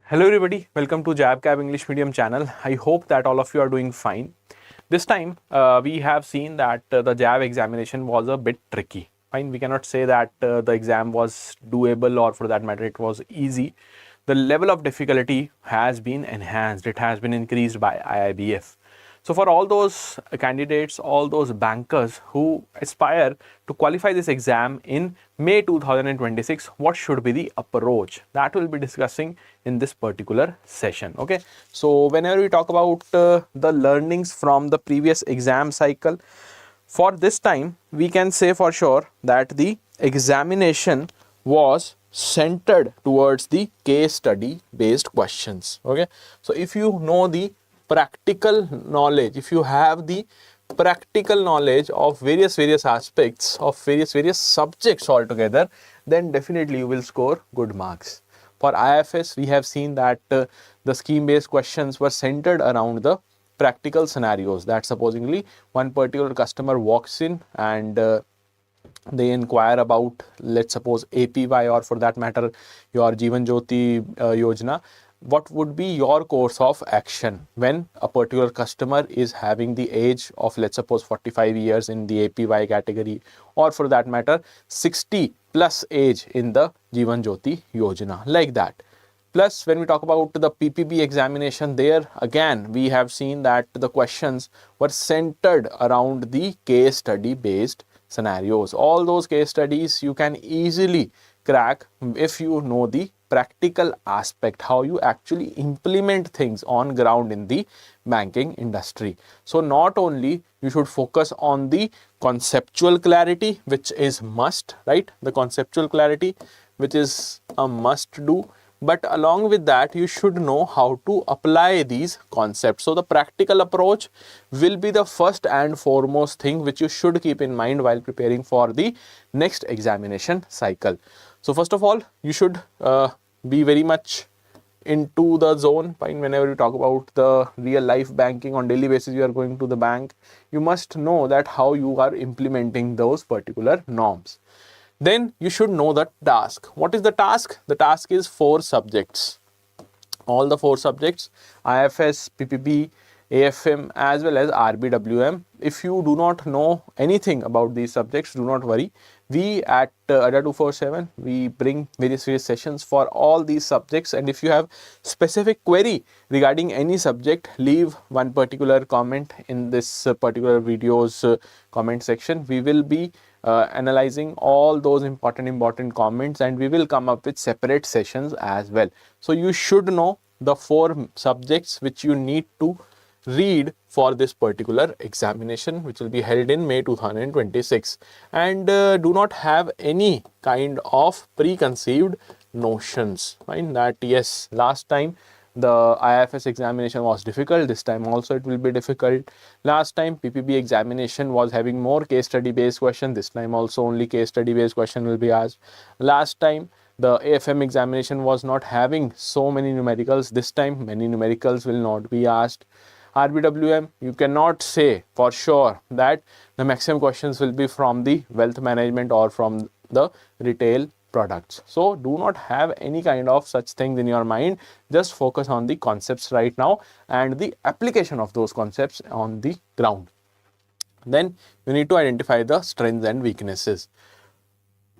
Hello everybody, welcome to JAIIB CAIIB English Medium channel. I hope that all of you are doing fine. This time we have seen that the JAIIB examination was a bit tricky. Fine, we cannot say that the exam was doable or for that matter it was easy. The level of difficulty has been enhanced, it has been increased by iibf. So for all those candidates, all those bankers who aspire to qualify this exam in May 2026, what should be the approach? That we'll be discussing in this particular session. Okay, so whenever we talk about the learnings from the previous exam cycle, for this time we can say for sure that the examination was centered towards the case study based questions. Okay, so if you know the practical knowledge, if you have the practical knowledge of various aspects of various subjects altogether, then definitely you will score good marks. For IFS, we have seen that the scheme based questions were centered around the practical scenarios, that supposingly one particular customer walks in and they inquire about, let's suppose, APY or for that matter your Jeevan Jyoti Yojana. What would be your course of action when a particular customer is having the age of, let's suppose, 45 years in the APY category, or for that matter 60 plus age in the Jeevan Jyoti Yojana, like that. Plus, when we talk about the PPB examination, there again we have seen that the questions were centered around the case study based scenarios. All those case studies you can easily crack if you know the practical aspect, how you actually implement things on ground in the banking industry. So not only you should focus on the conceptual clarity, which is must, right? The conceptual clarity, which is a must do, but along with that you should know how to apply these concepts. So the practical approach will be the first and foremost thing which you should keep in mind while preparing for the next examination cycle. So first of all, you should be very much into the zone. Whenever you talk about the real life banking, on daily basis you are going to the bank, you must know that how you are implementing those particular norms. Then you should know the task. What is the task? The task is 4 subjects. All the 4 subjects: IFS, PPB, AFM as well as RBWM. If you do not know anything about these subjects, do not worry. We at Adda 247, we bring various sessions for all these subjects, and if you have specific query regarding any subject, leave one particular comment in this particular video's comment section. We will be analyzing all those important comments, and we will come up with separate sessions as well. So you should know the 4 subjects which you need to read for this particular examination, which will be held in May 2026, and do not have any kind of preconceived notions. Fine, that yes, last time the IFS examination was difficult, this time also it will be difficult. Last time PPB examination was having more case study based question, this time also only case study based question will be asked. Last time the AFM examination was not having so many numericals, this time many numericals will not be asked. RBWM, you cannot say for sure that the maximum questions will be from the wealth management or from the retail products. So do not have any kind of such things in your mind. Just focus on the concepts right now and the application of those concepts on the ground. Then you need to identify the strengths and weaknesses.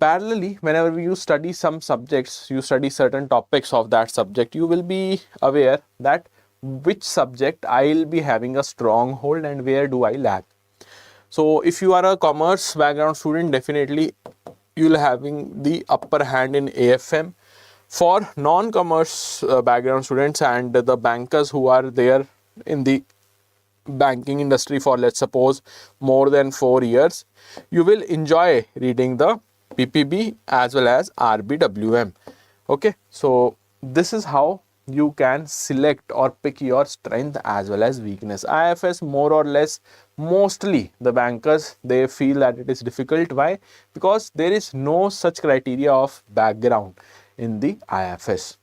Parallelly, whenever you study some subjects, you study certain topics of that subject, you will be aware that which subject I will be having a strong hold and where do I lack. So if you are a commerce background student, definitely you will having the upper hand in AFM. For non-commerce background students and the bankers who are there in the banking industry for, let's suppose, more than 4 years, you will enjoy reading the PPB as well as RBWM. Okay, so this is how you can select or pick your strength as well as weakness. IFS, more or less, mostly the bankers, they feel that it is difficult. Why? Because there is no such criteria of background in the IFS.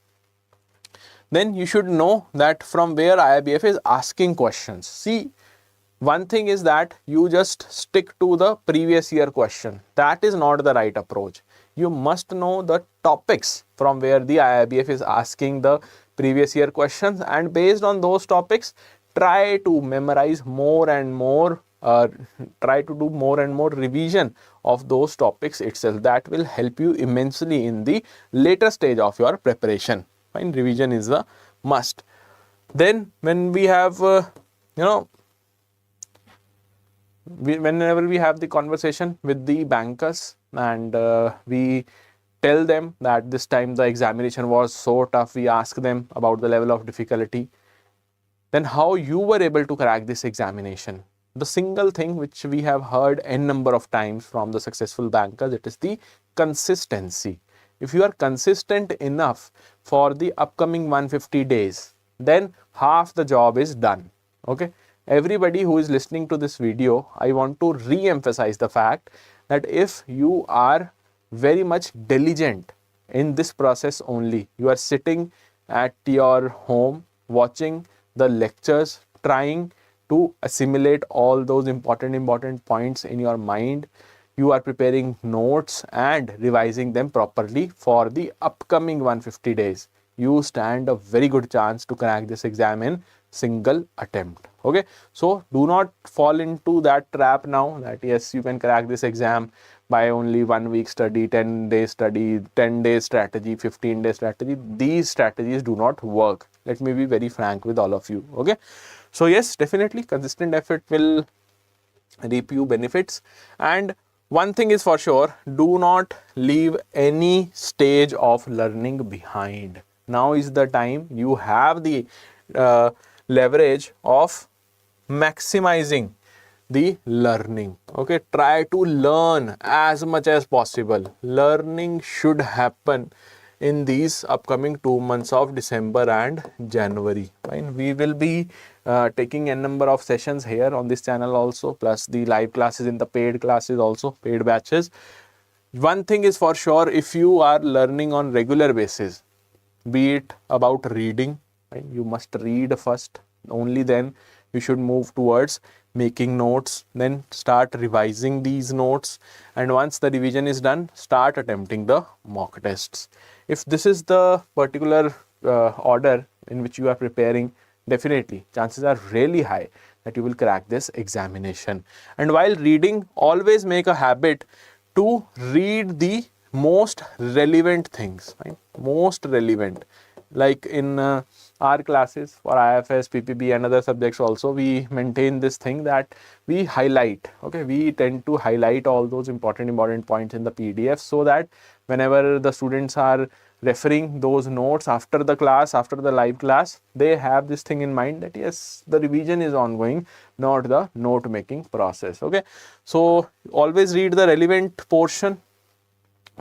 Then you should know that from where iibf is asking questions. See, one thing is that you just stick to the previous year question. That is not the right approach. you must know the topics from where the IIBF is asking the previous year questions, and based on those topics, try to memorize more and more, try to do more and more revision of those topics itself. That will help you immensely in the later stage of your preparation. Fine, revision is a must. Then when we have, whenever we have the conversation with the bankers and we tell them that this time the examination was so tough, we ask them about the level of difficulty, then how you were able to crack this examination. The single thing which we have heard n number of times from the successful bankers, it is the consistency. If you are consistent enough for the upcoming 150 days, then half the job is done. Okay. Everybody who is listening to this video, I want to re-emphasize the fact that if you are very much diligent in this process only, you are sitting at your home watching the lectures, trying to assimilate all those important points in your mind, you are preparing notes and revising them properly for the upcoming 150 days, you stand a very good chance to crack this exam in single attempt. Okay, so do not fall into that trap now that yes, you can crack this exam by only 1 week study, 10 days study, 10 days strategy, 15 days strategy. These strategies do not work. Let me be very frank with all of you. Okay, so yes, definitely consistent effort will reap you benefits. And one thing is for sure, do not leave any stage of learning behind. Now is the time. You have the leverage of maximizing the learning. Okay, try to learn as much as possible. Learning should happen in these upcoming 2 months of December and January. Fine, we will be taking a number of sessions here on this channel also, plus the live classes in the paid classes also, paid batches. One thing is for sure, if you are learning on regular basis, be it about reading, right? You must read first, only then you should move towards making notes, then start revising these notes, and once the revision is done, start attempting the mock tests. If this is the particular order in which you are preparing, definitely chances are really high that you will crack this examination. And while reading, always make a habit to read the most relevant things, right? Most relevant. Like in our classes for IFS, PPB and other subjects also, we maintain this thing that we highlight. Okay, we tend to highlight all those important points in the PDF, so that whenever the students are referring those notes after the class, after the live class, they have this thing in mind that yes, the revision is ongoing, not the note making process. Okay, so always read the relevant portion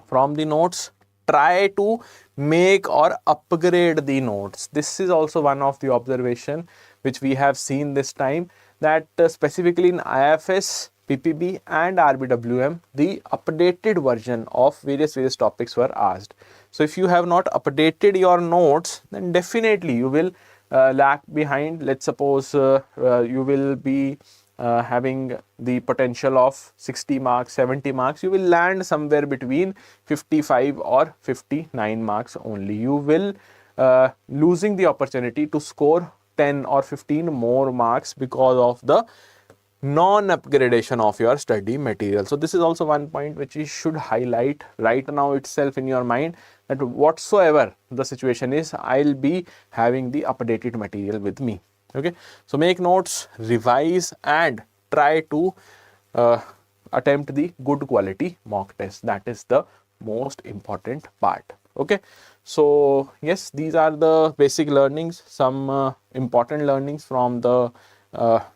from the notes. Try to make or upgrade the notes. This is also one of the observation which we have seen this time, that specifically in IFS, PPB and RBWM, the updated version of various topics were asked. So if you have not updated your notes, then definitely you will lag behind. Let's suppose you will be having the potential of 60 marks, 70 marks, you will land somewhere between 55 or 59 marks only. You will losing the opportunity to score 10 or 15 more marks because of the non-upgradation of your study material. So this is also one point which you should highlight right now itself in your mind, that whatsoever the situation is, I'll be having the updated material with me. Okay, so make notes, revise and try to attempt the good quality mock test. That is the most important part. Okay, so yes, these are the basic learnings, some important learnings from the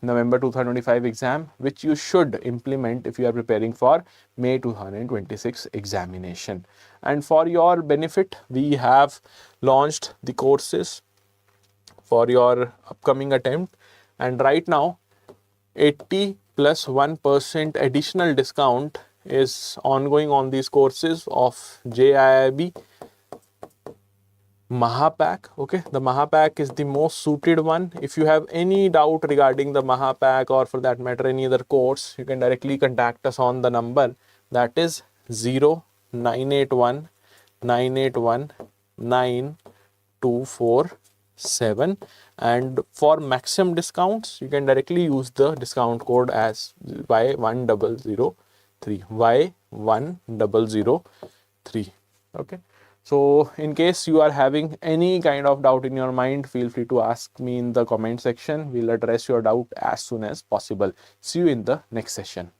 November 2025 exam, which you should implement if you are preparing for May 2026 examination. And for your benefit, we have launched the courses for your upcoming attempt, and right now 80 plus 1% additional discount is ongoing on these courses of JAIIB Mahapack. Okay, the Mahapack is the most suited one. If you have any doubt regarding the Mahapack, or for that matter any other course, you can directly contact us on the number that is 0 981 981 9247, and for maximum discounts you can directly use the discount code as Y1003, Y1003. Okay, so in case you are having any kind of doubt in your mind, feel free to ask me in the comment section. We'll address your doubt as soon as possible. See you in the next session.